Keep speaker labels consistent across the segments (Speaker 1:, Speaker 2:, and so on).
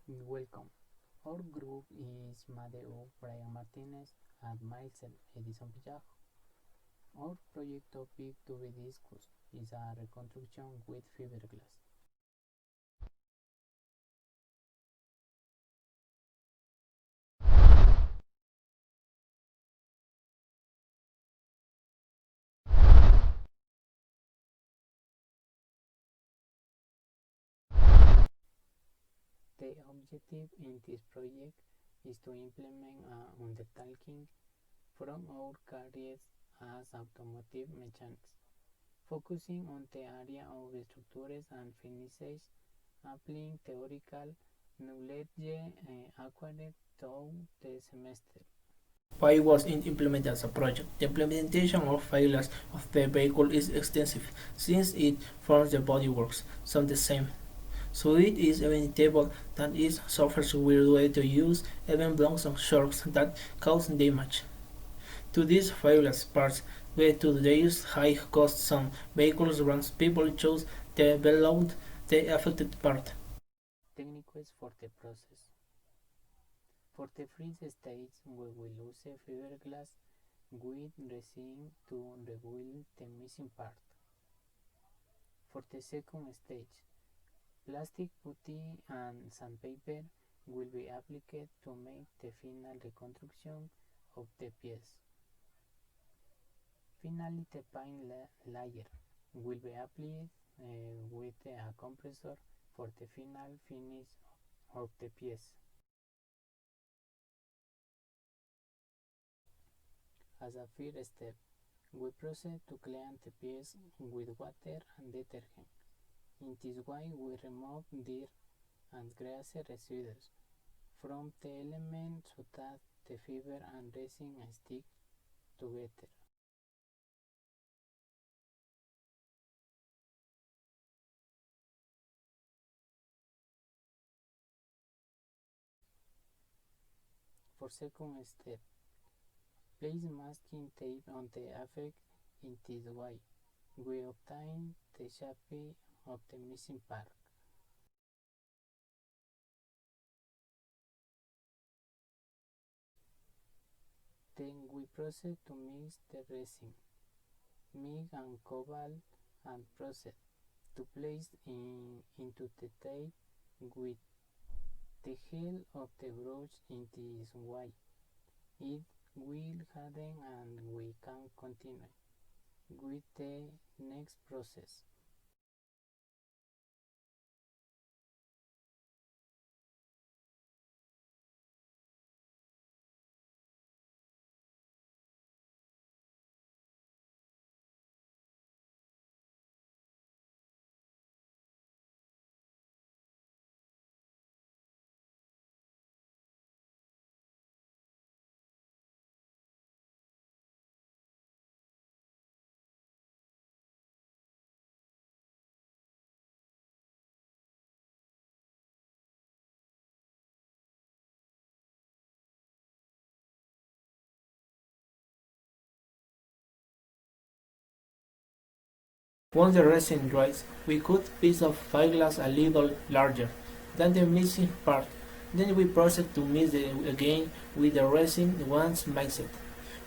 Speaker 1: Welcome. Our group is made of Brian Martinez and myself, Edison Pillajo. Our project topic to be discussed is a reconstruction with fiberglass. The objective in this project is to implement undertaking from our careers as automotive mechanics, focusing on the area of structures and finishes, applying theoretical knowledge acquired through the semester.
Speaker 2: Why was it implemented as a project? The implementation of failures of the vehicle is extensive, since it forms the bodyworks, some the same. So it is inevitable that its software will ready to use even blocks and shocks that cause damage. To these failures parts, due to their high cost, some vehicles runs people choose to reload the affected part.
Speaker 1: Techniques for the process. For the first stage, we will use fiberglass with resin to rebuild the missing part. For the second stage, plastic putty and sandpaper will be applied to make the final reconstruction of the piece. Finally, the paint layer will be applied with a compressor for the final finish of the piece. As a first step, we proceed to clean the piece with water and detergent. In this way, we remove dirt and grass residues from the element so that the fiber and resin stick together. For second step, place masking tape on the effect. In this way, we obtain the shape of the missing part. Then we proceed to mix the resin, mix and cobalt and proceed to place into the tape with the head of the brush in this way. It will harden and we can continue with the next process.
Speaker 2: Once the resin dries, we cut piece of fiberglass a little larger than the missing part. Then we proceed to mix it again with the resin once mixed.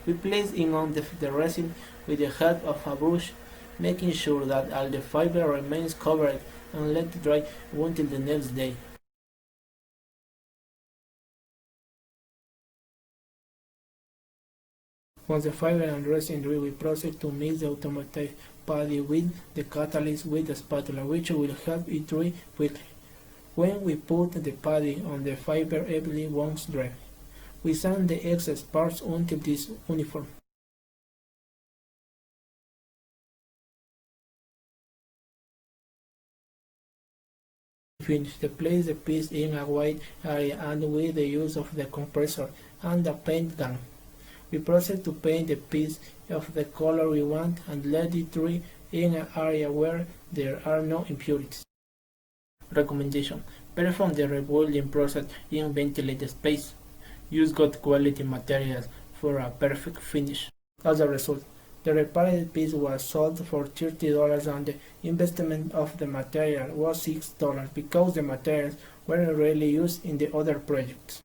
Speaker 2: We place it on the resin with the help of a brush, making sure that all the fiber remains covered and let it dry until the next day. Once the fiber and resin dry, we proceed to mix the automotive body with the catalyst with the spatula, which will help it dry quickly. When we put the body on the fiber evenly once dry, we sand the excess parts until it is uniform. Finish, place the piece in a wide area and with the use of the compressor and the paint gun. We proceed to paint the piece of the color we want and let it dry in an area where there are no impurities. Recommendation: perform the rebuilding process in ventilated space. Use good quality materials for a perfect finish. As a result, The repaired piece was sold for $30 and the investment of the material was $6 because the materials weren't really used in the other projects.